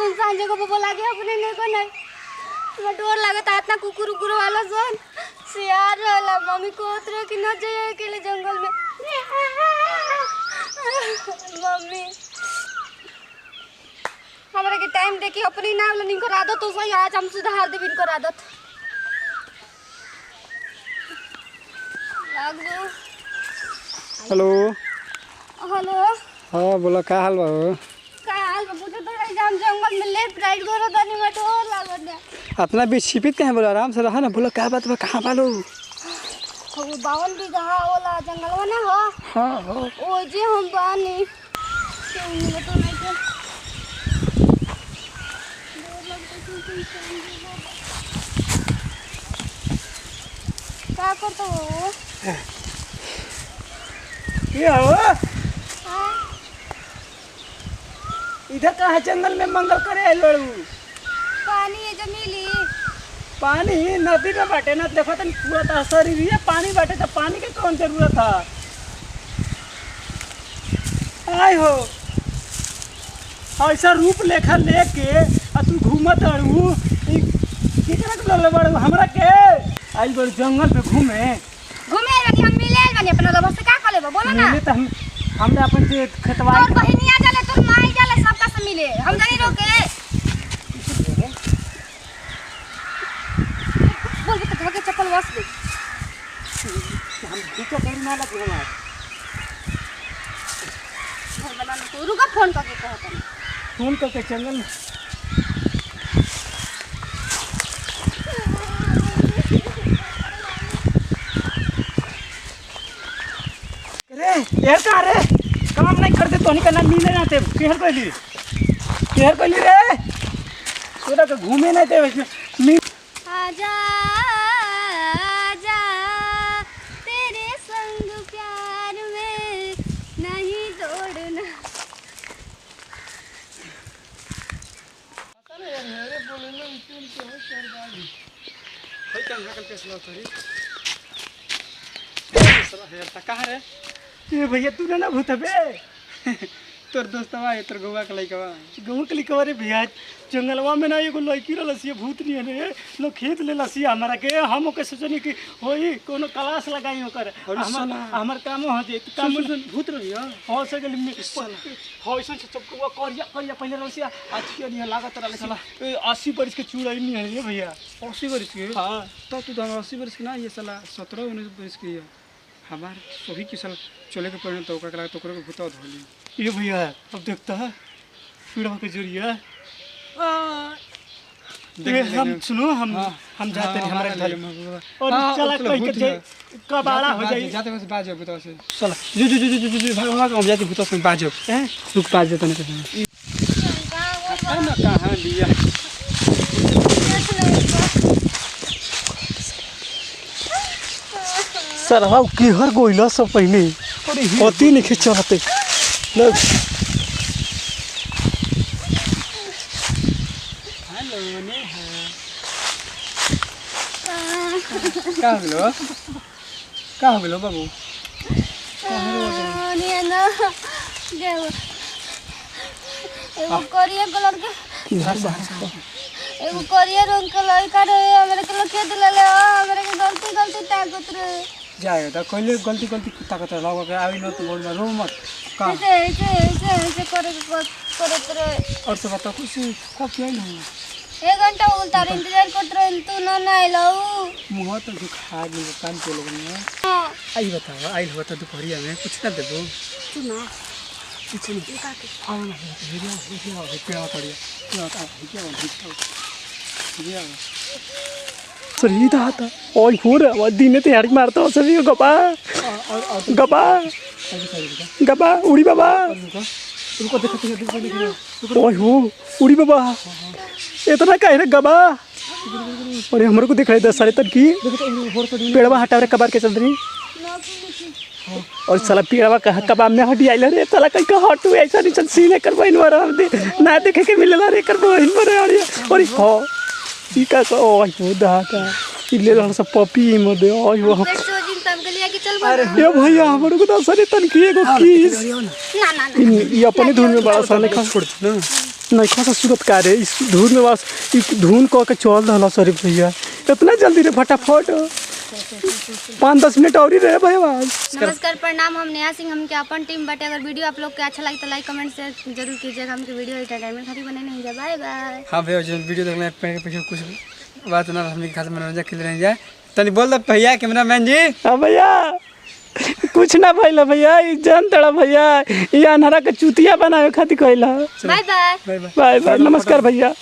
सुनसान जगह पे बोला गया अपने नहीं को नहीं मैं डर लगता इतना कुकुर उकुर वाला जोन सियार रहला मम्मी को उतरे कि न जाए अकेले जंगल में मम्मी हमारे के टाइम देखी अपनी नाम लेने को आदत तो सही आज हम सुधार देब इनको आदत लाग दो। हेलो हेलो हाँ बोला का हाल बा हो? का हाल पूछो तो एग्जाम जंगल में लेफ्ट राइट करो तनी में डर लागत है। अपना बीच छिपित कहाँ बोला आराम से रहा ना बोला का बात बा कहाँ बालो? वो 52 बीघा वाला जंगलवा ना हो हाँ हो ओ जे हम बानी क्यों तो नहीं के क्या करते हो ये हो हाँ इधर कहाँ जंगल में मंगल करे लड़ू पानी है जमीली पानी नदी में बाटे ना देखो तो पूरा तो शरीर ही पानी बाटे तो पानी की कौन जरूरत था आय हो ऐसा रूप लेखा लेके आ तू घूमत अड़ू कितना के लगले बड़ू हमरा के आइल बड़ जंगल पे घूमे घूमे रही हम मिले बनी अपना लोग से का करे बोलो ना मिले तो हमने अपन से खेतवा और बहनिया जाले तो माई जाले सबका से मिले हम जानी रोके बोल के धके चप्पल वास दे हम पीछे देरी ना लगे हमार घर बना तो रुका फोन करके कहत फोन करके जंगल में रे यार कहाँ रे काम नहीं करते तो नहीं करना मिले ना थे केहर कहली रे तोरा के घूमे नहीं थे वैसे आजा आजा तेरे संग प्यार में नहीं दौड़ना कहाँ रे ये भैया तू ना भूतबे तोर दोस्तवा है तोर गौवा के लइकवा गौवा के लइकवा रे भैया जंगलवा में ना एगो लड़की रहलसी भूत नहीं है रे लोग खेत लेलसी हमरा के हम ओके सोचनी कि होई कोनो क्लास लगाई ओकर हमर काम हो जे काम भूत रहियो हो सगल में होइसन से चपकवा करिया करिया पहले रहलसी आज के नहीं लागत रहल साला 80 बरस के चूड़ा नहीं है रे भैया 80 बरस के हां तो तू 80 बरस के ना ये साला 17 19 बरस के हमार सभी की साल चले के पड़े तो ओकरा तो ओकरा भूता धोली ये भैया अब देखता है पीड़ा के जरिया हम सुनो हम जाते हैं हमारे घर और चला कहीं के कबाड़ा हो जाए जाते बस बाजो भूता से चला जो भगवान हम जाते भूता से बाजो हैं रुक बाज देते नहीं ना कहां लिया सर हाउ केहर गोइला सब पहले अति नहीं चलते लोग हेलो ने का होलो बाबू नहीं ना एगो करिया कलर के एगो करिया रंग के लड़का रहे हमरे के लोग खेत ले ले हमरे के गलती ताकत रहे जाए तो कोई गलती ताकत लगा के आवी न तो बोल में रो मत का ऐसे करत रहे और तो बता कुछ कब क्या नहीं 1 घंटा उल्टा इंतजार करत रहे तू ना आइलऊ मुंह तो खा गई काम के लोग ने हां आई बताओ आई हो तो दुपहरिया में कुछ ना देबो तू ना कुछ नहीं का के आओ ना वीडियो क्या पड़िया क्या सही था ओए हो रे दिन ते यार मारता सभी गपा गपा उड़ी बाबा रुको देखो ओए हो उड़ी बाबा इतना काहे रे गबा अरे हमरे को दिखाई 10 साढ़े तक की पेड़वा हटा रे कबार के चंदरी और साला पेड़वा का कबाब में हटी आइल रे साला कहीं का हटू ऐसा नहीं चल सीने करबइन मार हम दे ना देखे के मिलेला रे करबइन मार अरे हो ई का ओए हो दा का इले रहल सब पपी में दे ओए हो अरे ये भैया हमरे को 10 साढ़े तन की एगो किस ना ये अपने धुन में बड़ा साले खास पड़त ना नहीं खासा सूरत का रे इस धून में बस धुन कह के चल रहा सॉरी भैया इतना जल्दी रे फटाफट 5-10 मिनट और ही रहे भैया बस। नमस्कार प्रणाम, हम नेहा सिंह, हम के अपन टीम बटे। अगर वीडियो आप लोग के अच्छा लगे तो लाइक कमेंट शेयर जरूर कीजिएगा। हमके वीडियो एंटरटेनमेंट खातिर बने नहीं जाए। Bye bye. हाँ भैया जो वीडियो देखना है पीछे कुछ बात ना हमने खास मनोरंजन के लिए जाए तनी बोल दे भैया कैमरा मैन जी। हाँ भैया कुछ ना भैया भैया जान तड़ा भैया ये अनहरा के चूतिया बनावे खातिर कहला। By by. बाय बाय नमस्कार भैया।